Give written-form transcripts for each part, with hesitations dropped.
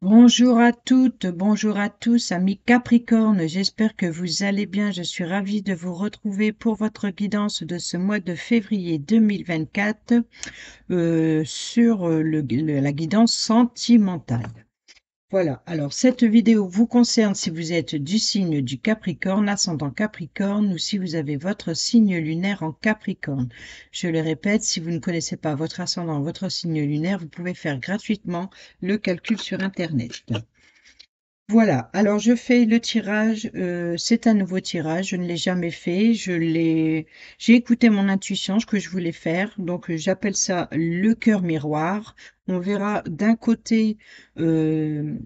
Bonjour à toutes, bonjour à tous, amis Capricorne, j'espère que vous allez bien. Je suis ravie de vous retrouver pour votre guidance de ce mois de février 2024 sur la guidance sentimentale. Voilà, alors cette vidéo vous concerne si vous êtes du signe du Capricorne, ascendant Capricorne, ou si vous avez votre signe lunaire en Capricorne. Je le répète, si vous ne connaissez pas votre ascendant, votre signe lunaire, vous pouvez faire gratuitement le calcul sur Internet. Voilà, alors je fais le tirage, c'est un nouveau tirage, je ne l'ai jamais fait, j'ai écouté mon intuition, ce que je voulais faire, donc j'appelle ça le cœur miroir. On verra d'un côté euh,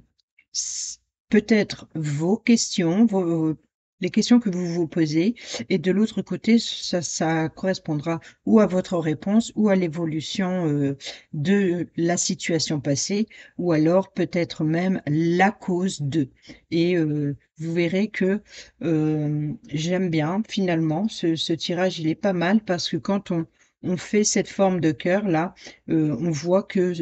peut-être vos questions, les questions que vous vous posez, et de l'autre côté, ça correspondra ou à votre réponse ou à l'évolution de la situation passée, ou alors peut-être même la cause de. Et vous verrez que j'aime bien finalement ce tirage, il est pas mal parce que quand on fait cette forme de cœur là, on voit que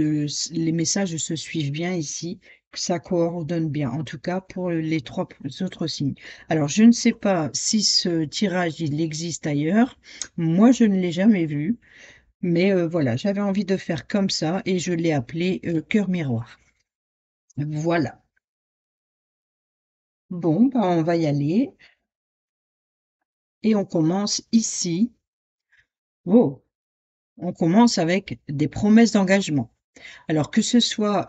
les messages se suivent bien ici, que ça coordonne bien, en tout cas pour les trois autres signes. Alors, je ne sais pas si ce tirage, il existe ailleurs. Moi, je ne l'ai jamais vu, mais voilà, j'avais envie de faire comme ça et je l'ai appelé cœur miroir. Voilà. Bon, bah, on va y aller et on commence ici. Oh, on commence avec des promesses d'engagement. Alors que ce soit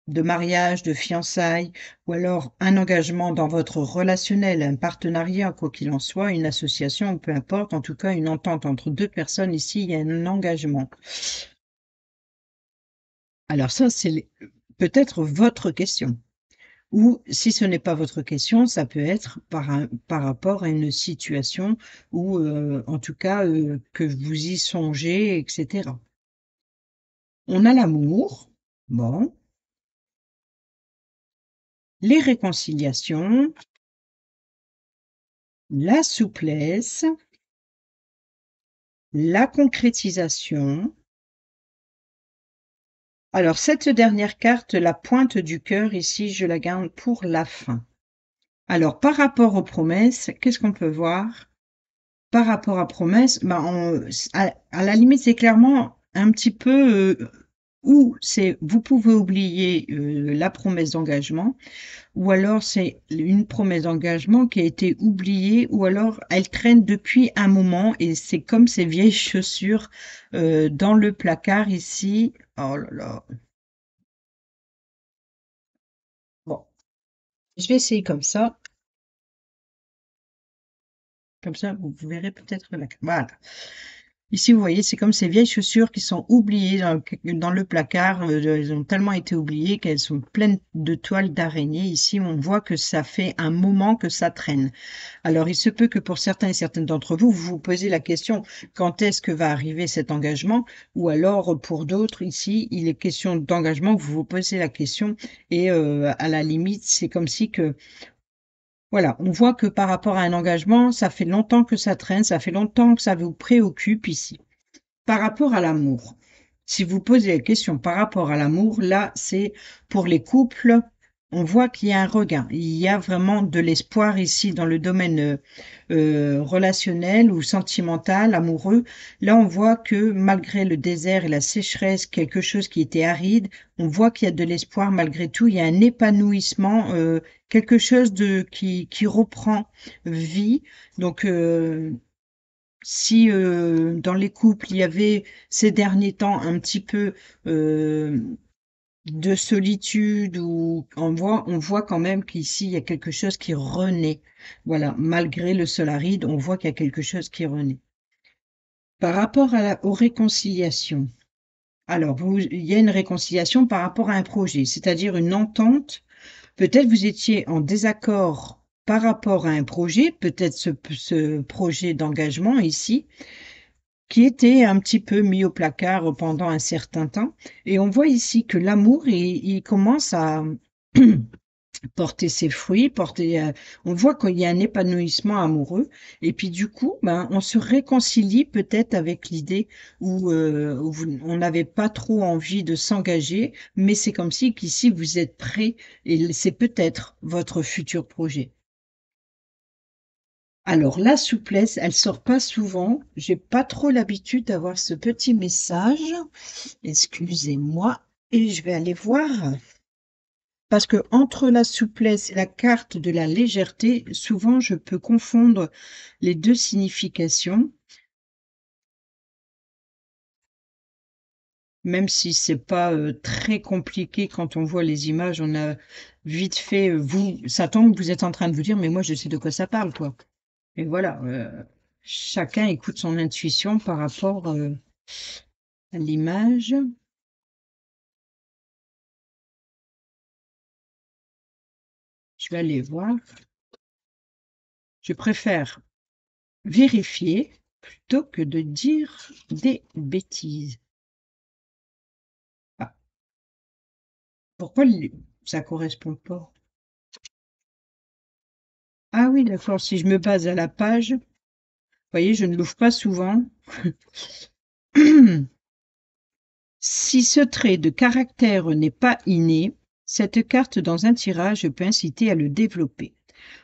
de mariage, de fiançailles, ou alors un engagement dans votre relationnel, un partenariat, quoi qu'il en soit, une association, peu importe, en tout cas une entente entre deux personnes, ici, il y a un engagement. Alors ça, c'est peut-être votre question. Ou si ce n'est pas votre question, ça peut être par rapport à une situation ou en tout cas que vous y songez, etc. On a l'amour, bon, les réconciliations, la souplesse, la concrétisation. Alors, cette dernière carte, la pointe du cœur, ici, je la garde pour la fin. Alors, par rapport aux promesses, qu'est-ce qu'on peut voir? Par rapport à promesses, ben, à la limite, c'est clairement un petit peu où c'est, vous pouvez oublier la promesse d'engagement, ou alors c'est une promesse d'engagement qui a été oubliée, ou alors elle traîne depuis un moment et c'est comme ces vieilles chaussures dans le placard ici. Oh là là. Bon, je vais essayer comme ça vous verrez peut-être la. Voilà. Ici, vous voyez, c'est comme ces vieilles chaussures qui sont oubliées dans le placard. Elles ont tellement été oubliées qu'elles sont pleines de toiles d'araignée. Ici, on voit que ça fait un moment que ça traîne. Alors, il se peut que pour certains et certaines d'entre vous, vous vous posez la question, quand est-ce que va arriver cet engagement? Ou alors, pour d'autres, ici, il est question d'engagement, vous vous posez la question et à la limite, c'est comme si que voilà, on voit que par rapport à un engagement, ça fait longtemps que ça traîne, ça fait longtemps que ça vous préoccupe ici. Par rapport à l'amour, si vous posez la question par rapport à l'amour, là, c'est pour les couples, on voit qu'il y a un regain. Il y a vraiment de l'espoir ici dans le domaine relationnel ou sentimental, amoureux. Là, on voit que malgré le désert et la sécheresse, quelque chose qui était aride, on voit qu'il y a de l'espoir malgré tout. Il y a un épanouissement, quelque chose qui reprend vie. Donc, si dans les couples il y avait ces derniers temps un petit peu de solitude ou on voit quand même qu'ici il y a quelque chose qui renaît. Voilà, malgré le sol aride, on voit qu'il y a quelque chose qui renaît. Par rapport aux réconciliations, alors il y a une réconciliation par rapport à un projet, c'est-à-dire une entente. Peut-être vous étiez en désaccord par rapport à un projet, peut-être ce projet d'engagement ici, qui était un petit peu mis au placard pendant un certain temps. Et on voit ici que l'amour, il commence à, porter ses fruits, on voit qu'il y a un épanouissement amoureux et puis du coup, ben, on se réconcilie peut-être avec l'idée où on n'avait pas trop envie de s'engager, mais c'est comme si qu'ici vous êtes prêt et c'est peut-être votre futur projet. Alors la souplesse, elle sort pas souvent. J'ai pas trop l'habitude d'avoir ce petit message. Excusez-moi. Et je vais aller voir. Parce que entre la souplesse et la carte de la légèreté, souvent je peux confondre les deux significations, même si c'est pas très compliqué quand on voit les images, on a vite fait, ça tombe, vous êtes en train de vous dire, mais moi je sais de quoi ça parle, quoi. Et voilà, chacun écoute son intuition par rapport à l'image. Je vais aller voir. Je préfère vérifier plutôt que de dire des bêtises. Ah, pourquoi ça correspond pas? Ah oui, d'accord, si je me base à la page, vous voyez, je ne l'ouvre pas souvent. Si ce trait de caractère n'est pas inné, cette carte dans un tirage peut inciter à le développer.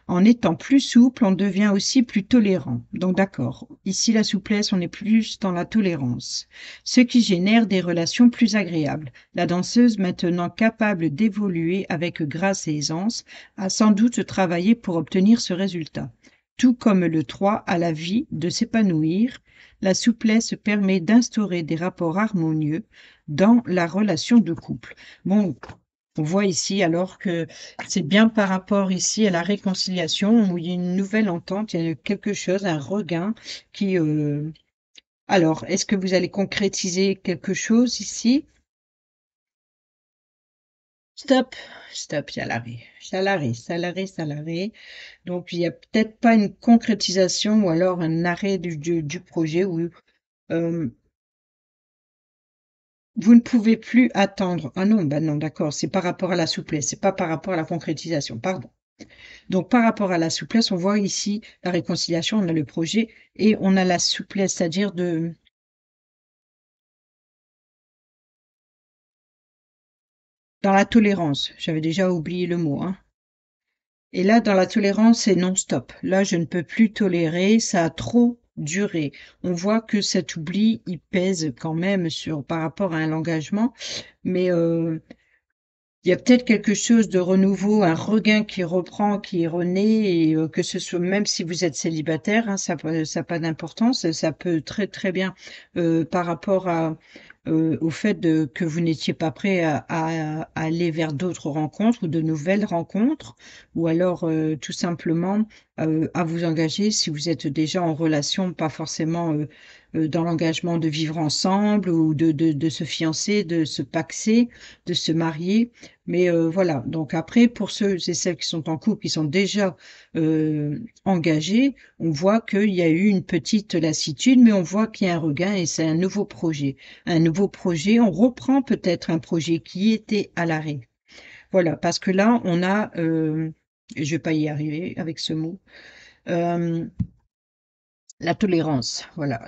En étant plus souple, on devient aussi plus tolérant. Donc d'accord, ici la souplesse, on est plus dans la tolérance, ce qui génère des relations plus agréables. La danseuse, maintenant capable d'évoluer avec grâce et aisance, a sans doute travaillé pour obtenir ce résultat. Tout comme le 3 a la vie de s'épanouir, la souplesse permet d'instaurer des rapports harmonieux dans la relation de couple. Bon, on voit ici alors que c'est bien par rapport ici à la réconciliation où il y a une nouvelle entente, il y a quelque chose, un regain qui... Alors, est-ce que vous allez concrétiser quelque chose ici? Stop, stop, salarié, salarié, salarié, salarié. Donc, il n'y a peut-être pas une concrétisation ou alors un arrêt du projet où vous ne pouvez plus attendre. Ah non, bah non, d'accord, c'est par rapport à la souplesse, c'est pas par rapport à la concrétisation, pardon. Donc, par rapport à la souplesse, on voit ici la réconciliation, on a le projet et on a la souplesse, c'est-à-dire dans la tolérance. J'avais déjà oublié le mot, hein. Et là, dans la tolérance, c'est non-stop. Là, je ne peux plus tolérer, ça a trop duré. On voit que cet oubli, il pèse quand même par rapport à un engagement, mais il y a peut-être quelque chose de renouveau, un regain qui reprend, qui renaît, et que ce soit même si vous êtes célibataire, hein, ça a pas d'importance, ça peut très très bien par rapport au fait que vous n'étiez pas prêt à aller vers d'autres rencontres ou de nouvelles rencontres, ou alors tout simplement à vous engager si vous êtes déjà en relation, pas forcément dans l'engagement de vivre ensemble ou de se fiancer, de se paxer, de se marier. Mais voilà, donc après, pour ceux et celles qui sont en couple, qui sont déjà engagés, on voit qu'il y a eu une petite lassitude, mais on voit qu'il y a un regain et c'est un nouveau projet. Un nouveau projet, on reprend peut-être un projet qui était à l'arrêt. Voilà, parce que là, on a, je vais pas y arriver avec ce mot, euh, la tolérance. Voilà,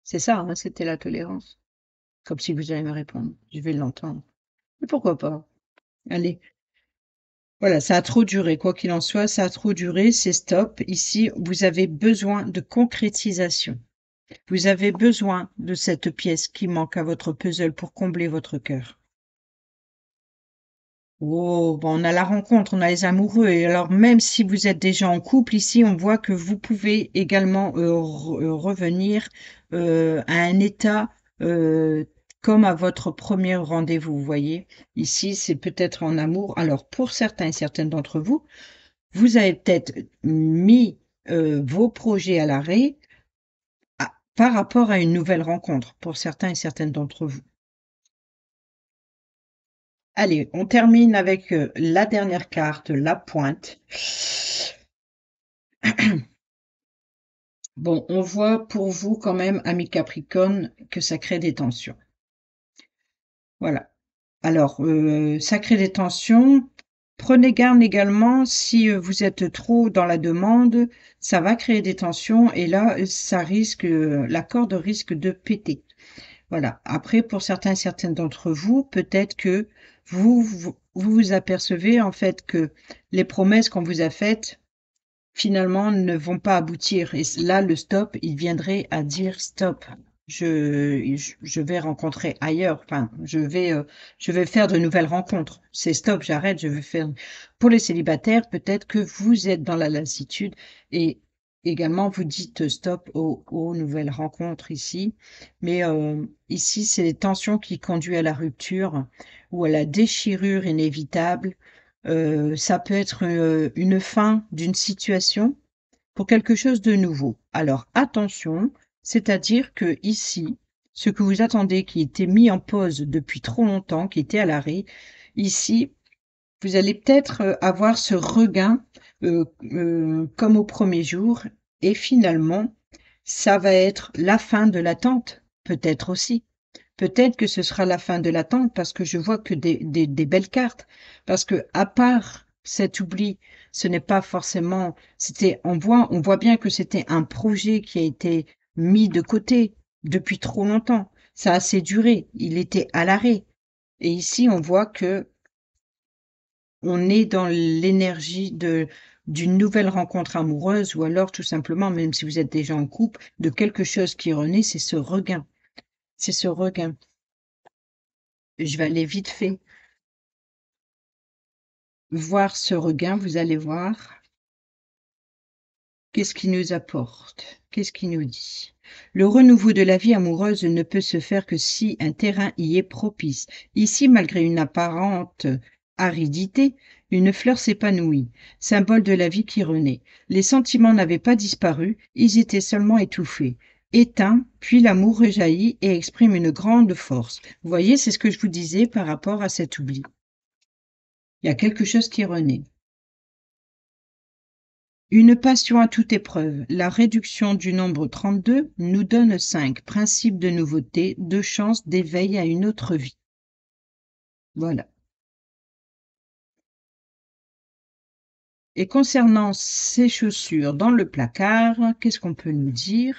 c'est ça, hein, c'était la tolérance. Comme si vous allez me répondre, je vais l'entendre. Mais pourquoi pas? Allez. Voilà, ça a trop duré. Quoi qu'il en soit, ça a trop duré, c'est stop. Ici, vous avez besoin de concrétisation. Vous avez besoin de cette pièce qui manque à votre puzzle pour combler votre cœur. Oh, bon, on a la rencontre, on a les amoureux. Et alors, même si vous êtes déjà en couple, ici, on voit que vous pouvez également revenir à un état comme à votre premier rendez-vous. Vous voyez, ici, c'est peut-être en amour. Alors, pour certains et certaines d'entre vous, vous avez peut-être mis vos projets à l'arrêt par rapport à une nouvelle rencontre, pour certains et certaines d'entre vous. Allez, on termine avec la dernière carte, la pointe. Bon, on voit pour vous quand même, ami Capricorne, que ça crée des tensions. Voilà. Alors, ça crée des tensions. Prenez garde également si vous êtes trop dans la demande, ça va créer des tensions et là, ça risque, la corde risque de péter. Voilà. Après, pour certaines d'entre vous, peut-être que vous vous apercevez en fait que les promesses qu'on vous a faites, finalement, ne vont pas aboutir. Et là, le stop, il viendrait à dire stop. Je vais rencontrer ailleurs. Enfin, je vais faire de nouvelles rencontres. C'est stop, j'arrête. Je veux faire. Pour les célibataires, peut-être que vous êtes dans la lassitude et également vous dites stop aux nouvelles rencontres ici. Mais ici, c'est les tensions qui conduisent à la rupture ou à la déchirure inévitable. Ça peut être une fin d'une situation pour quelque chose de nouveau. Alors attention, c'est-à-dire que ici, ce que vous attendez qui était mis en pause depuis trop longtemps, qui était à l'arrêt, ici, vous allez peut-être avoir ce regain comme au premier jour et finalement, ça va être la fin de l'attente, peut-être aussi. Peut-être que ce sera la fin de l'attente parce que je vois que des belles cartes. Parce que à part cet oubli, ce n'est pas forcément, on voit bien que c'était un projet qui a été mis de côté depuis trop longtemps. Ça a assez duré. Il était à l'arrêt. Et ici, on voit que on est dans l'énergie d'une nouvelle rencontre amoureuse ou alors tout simplement, même si vous êtes déjà en couple, de quelque chose qui renaît, c'est ce regain. C'est ce regain. Je vais aller vite fait voir ce regain, vous allez voir. Qu'est-ce qui nous apporte? Qu'est-ce qui nous dit? Le renouveau de la vie amoureuse ne peut se faire que si un terrain y est propice. Ici, malgré une apparente aridité, une fleur s'épanouit, symbole de la vie qui renaît. Les sentiments n'avaient pas disparu, ils étaient seulement étouffés. Éteints, puis l'amour rejaillit et exprime une grande force. Vous voyez, c'est ce que je vous disais par rapport à cet oubli. Il y a quelque chose qui renaît. Une passion à toute épreuve. La réduction du nombre 32 nous donne 5 principes de nouveauté, de chance d'éveil à une autre vie. Voilà. Et concernant ces chaussures dans le placard, qu'est-ce qu'on peut nous dire?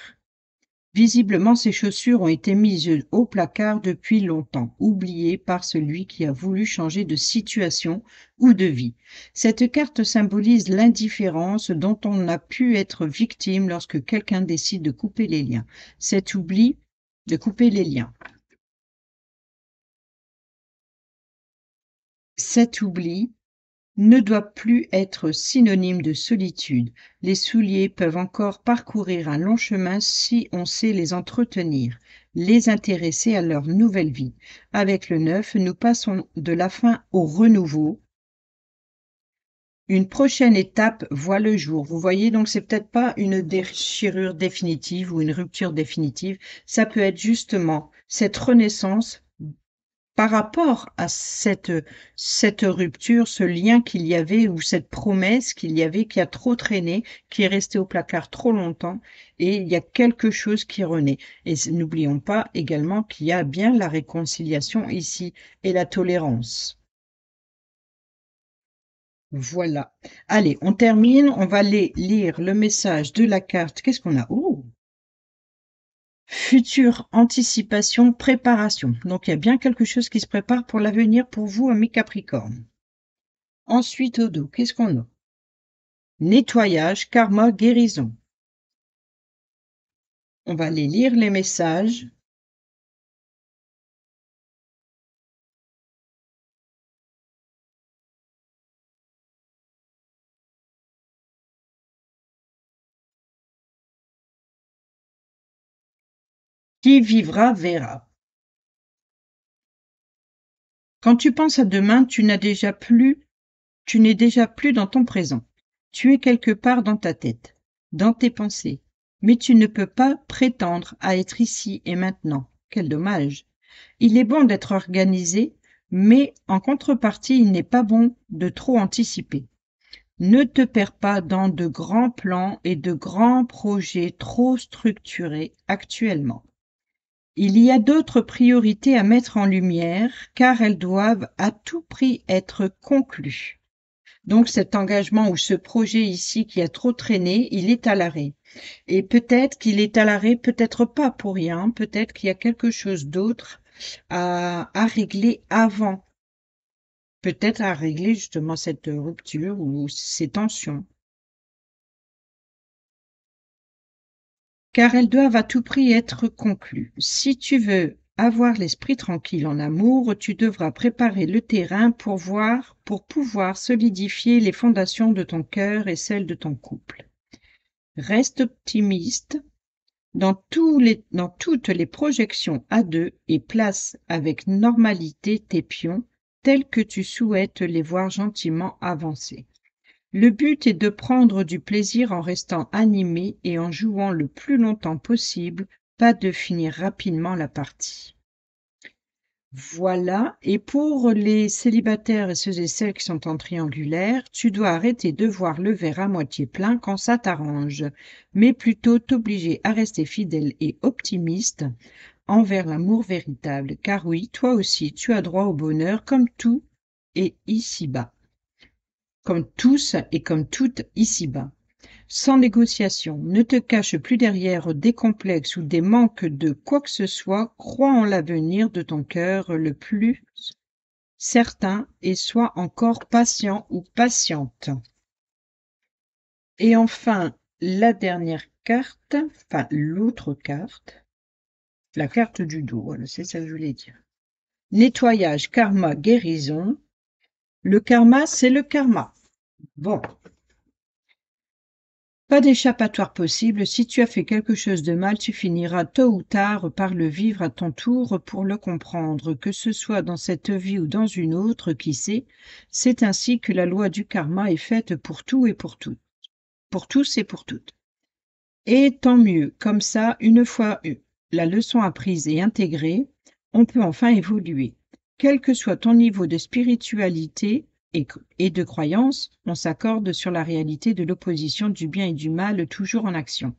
Visiblement, ces chaussures ont été mises au placard depuis longtemps, oubliées par celui qui a voulu changer de situation ou de vie. Cette carte symbolise l'indifférence dont on a pu être victime lorsque quelqu'un décide de couper les liens. Cet oubli de couper les liens. Cet oubli ne doit plus être synonyme de solitude. Les souliers peuvent encore parcourir un long chemin si on sait les entretenir, les intéresser à leur nouvelle vie. Avec le neuf, nous passons de la fin au renouveau. Une prochaine étape voit le jour. Vous voyez, donc c'est peut-être pas une déchirure définitive ou une rupture définitive. Ça peut être justement cette renaissance par rapport à cette rupture, ce lien qu'il y avait ou cette promesse qu'il y avait qui a trop traîné, qui est resté au placard trop longtemps et il y a quelque chose qui renaît. Et n'oublions pas également qu'il y a bien la réconciliation ici et la tolérance. Voilà. Allez, on termine. On va aller lire le message de la carte. Qu'est-ce qu'on a? Oh! Future anticipation, préparation. Donc, il y a bien quelque chose qui se prépare pour l'avenir pour vous, amis Capricorne. Ensuite, au dos, qu'est-ce qu'on a? Nettoyage, karma, guérison. On va aller lire les messages. Qui vivra verra. Quand tu penses à demain, tu n'es déjà plus dans ton présent. Tu es quelque part dans ta tête, dans tes pensées. Mais tu ne peux pas prétendre à être ici et maintenant. Quel dommage. Il est bon d'être organisé, mais en contrepartie, il n'est pas bon de trop anticiper. Ne te perds pas dans de grands plans et de grands projets trop structurés actuellement. Il y a d'autres priorités à mettre en lumière, car elles doivent à tout prix être conclues. Donc cet engagement ou ce projet ici qui a trop traîné, il est à l'arrêt. Et peut-être qu'il est à l'arrêt, peut-être pas pour rien, peut-être qu'il y a quelque chose d'autre à régler avant. Peut-être à régler justement cette rupture ou ces tensions. Car elles doivent à tout prix être conclues. Si tu veux avoir l'esprit tranquille en amour, tu devras préparer le terrain pour pouvoir solidifier les fondations de ton cœur et celles de ton couple. Reste optimiste dans toutes les projections à deux et place avec normalité tes pions tels que tu souhaites les voir gentiment avancer. Le but est de prendre du plaisir en restant animé et en jouant le plus longtemps possible, pas de finir rapidement la partie. Voilà, et pour les célibataires et ceux et celles qui sont en triangulaire, tu dois arrêter de voir le verre à moitié plein quand ça t'arrange, mais plutôt t'obliger à rester fidèle et optimiste envers l'amour véritable, car oui, toi aussi, tu as droit au bonheur comme tout et ici-bas, comme tous et comme toutes ici-bas. Sans négociation, ne te cache plus derrière des complexes ou des manques de quoi que ce soit, crois en l'avenir de ton cœur le plus certain et sois encore patient ou patiente. Et enfin, la dernière carte, enfin l'autre carte, la carte du dos, voilà, c'est ça que je voulais dire. Nettoyage, karma, guérison. Le karma, c'est le karma. Bon, pas d'échappatoire possible. Si tu as fait quelque chose de mal, tu finiras tôt ou tard par le vivre à ton tour pour le comprendre, que ce soit dans cette vie ou dans une autre, qui sait. C'est ainsi que la loi du karma est faite pour tout et pour tout, pour tous et pour toutes. Et tant mieux, comme ça, une fois la leçon apprise et intégrée, on peut enfin évoluer. Quel que soit ton niveau de spiritualité et de croyance, on s'accorde sur la réalité de l'opposition du bien et du mal toujours en action.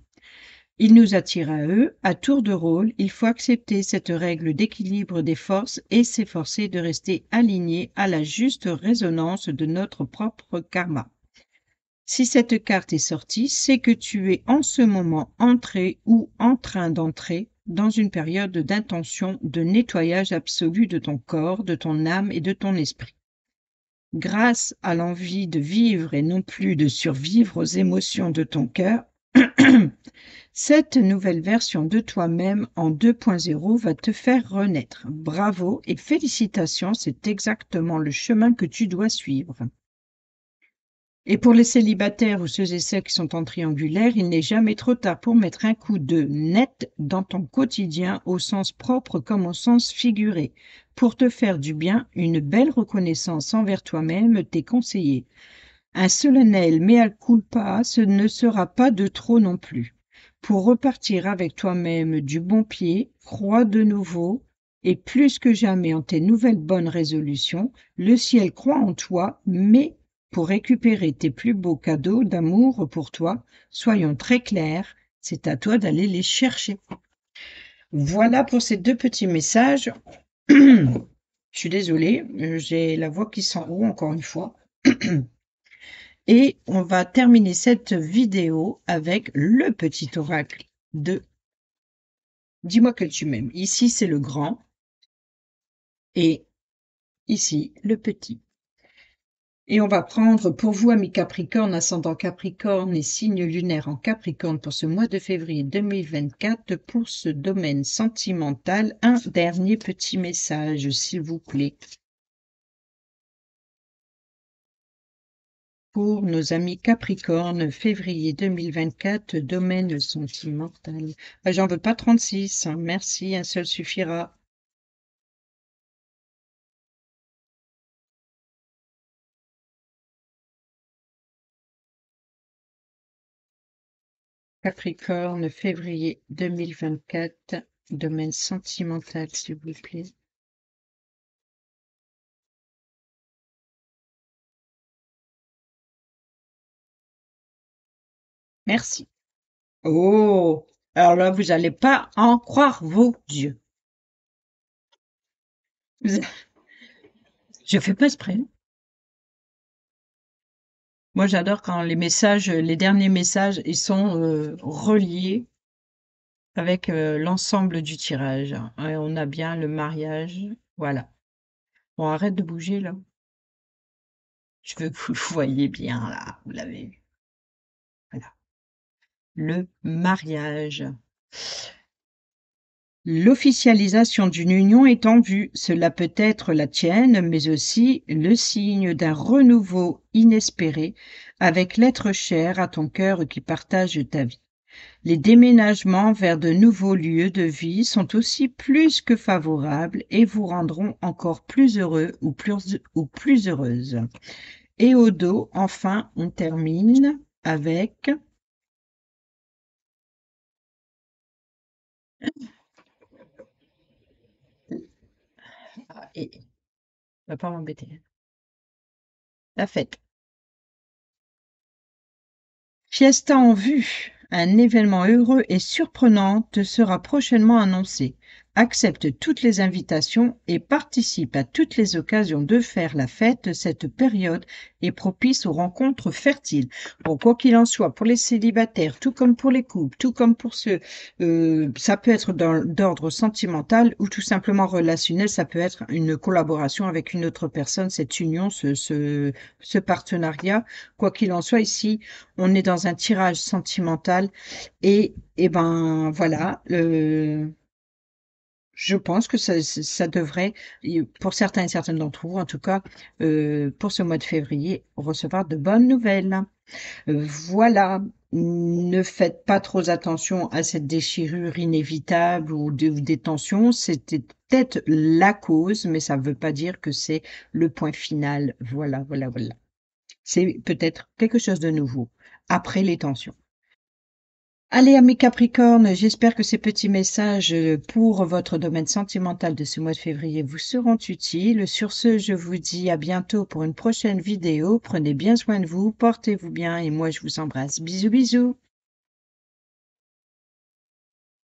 Ils nous attirent à eux, à tour de rôle, il faut accepter cette règle d'équilibre des forces et s'efforcer de rester aligné à la juste résonance de notre propre karma. Si cette carte est sortie, c'est que tu es en ce moment entré ou en train d'entrer dans une période d'intention de nettoyage absolu de ton corps, de ton âme et de ton esprit. Grâce à l'envie de vivre et non plus de survivre aux émotions de ton cœur, cette nouvelle version de toi-même en 2.0 va te faire renaître. Bravo et félicitations, c'est exactement le chemin que tu dois suivre. Et pour les célibataires ou ceux et celles qui sont en triangulaire, il n'est jamais trop tard pour mettre un coup de net dans ton quotidien au sens propre comme au sens figuré. Pour te faire du bien, une belle reconnaissance envers toi-même t'est conseillée. Un solennel mea culpa, ce ne sera pas de trop non plus. Pour repartir avec toi-même du bon pied, crois de nouveau, et plus que jamais en tes nouvelles bonnes résolutions, le ciel croit en toi, mais pour récupérer tes plus beaux cadeaux d'amour pour toi, soyons très clairs, c'est à toi d'aller les chercher. Voilà pour ces deux petits messages. Je suis désolée, j'ai la voix qui s'enroule encore une fois. Et on va terminer cette vidéo avec le petit oracle de Dis-moi que tu m'aimes. Ici, c'est le grand et ici, le petit. Et on va prendre pour vous, amis Capricorne, ascendant Capricorne et signe lunaire en Capricorne pour ce mois de février 2024, pour ce domaine sentimental, un dernier petit message, s'il vous plaît. Pour nos amis Capricorne, février 2024, domaine sentimental. J'en veux pas 36, hein. Merci, un seul suffira. Capricorne, février 2024, domaine sentimental, s'il vous plaît. Merci. Oh, alors là, vous n'allez pas en croire vos yeux. Je fais pas exprès. Moi, j'adore quand les messages, les derniers messages, ils sont reliés avec l'ensemble du tirage. Et on a bien le mariage. Voilà. Bon, arrête de bouger là. Je veux que vous le voyez bien là. Vous l'avez vu. Voilà. Le mariage. L'officialisation d'une union est en vue. Cela peut être la tienne, mais aussi le signe d'un renouveau inespéré avec l'être cher à ton cœur qui partage ta vie. Les déménagements vers de nouveaux lieux de vie sont aussi plus que favorables et vous rendront encore plus heureux ou plus heureuse. Et au dos, enfin, on termine avec... Ah, et, va pas m'embêter. La fête. Fiesta en vue. Un événement heureux et surprenant te sera prochainement annoncé. Accepte toutes les invitations et participe à toutes les occasions de faire la fête. Cette période est propice aux rencontres fertiles. Bon, quoi qu'il en soit, pour les célibataires, tout comme pour les couples, tout comme pour ceux, ça peut être d'ordre sentimental ou tout simplement relationnel. Ça peut être une collaboration avec une autre personne, cette union, ce partenariat. Quoi qu'il en soit, ici, on est dans un tirage sentimental et ben voilà, je pense que ça devrait, pour certains et certaines d'entre vous en tout cas, pour ce mois de février, recevoir de bonnes nouvelles. Voilà, ne faites pas trop attention à cette déchirure inévitable ou des tensions. C'était peut-être la cause, mais ça ne veut pas dire que c'est le point final. Voilà, voilà, voilà. C'est peut-être quelque chose de nouveau après les tensions. Allez, amis Capricorne, j'espère que ces petits messages pour votre domaine sentimental de ce mois de février vous seront utiles. Sur ce, je vous dis à bientôt pour une prochaine vidéo. Prenez bien soin de vous, portez-vous bien et moi je vous embrasse. Bisous, bisous.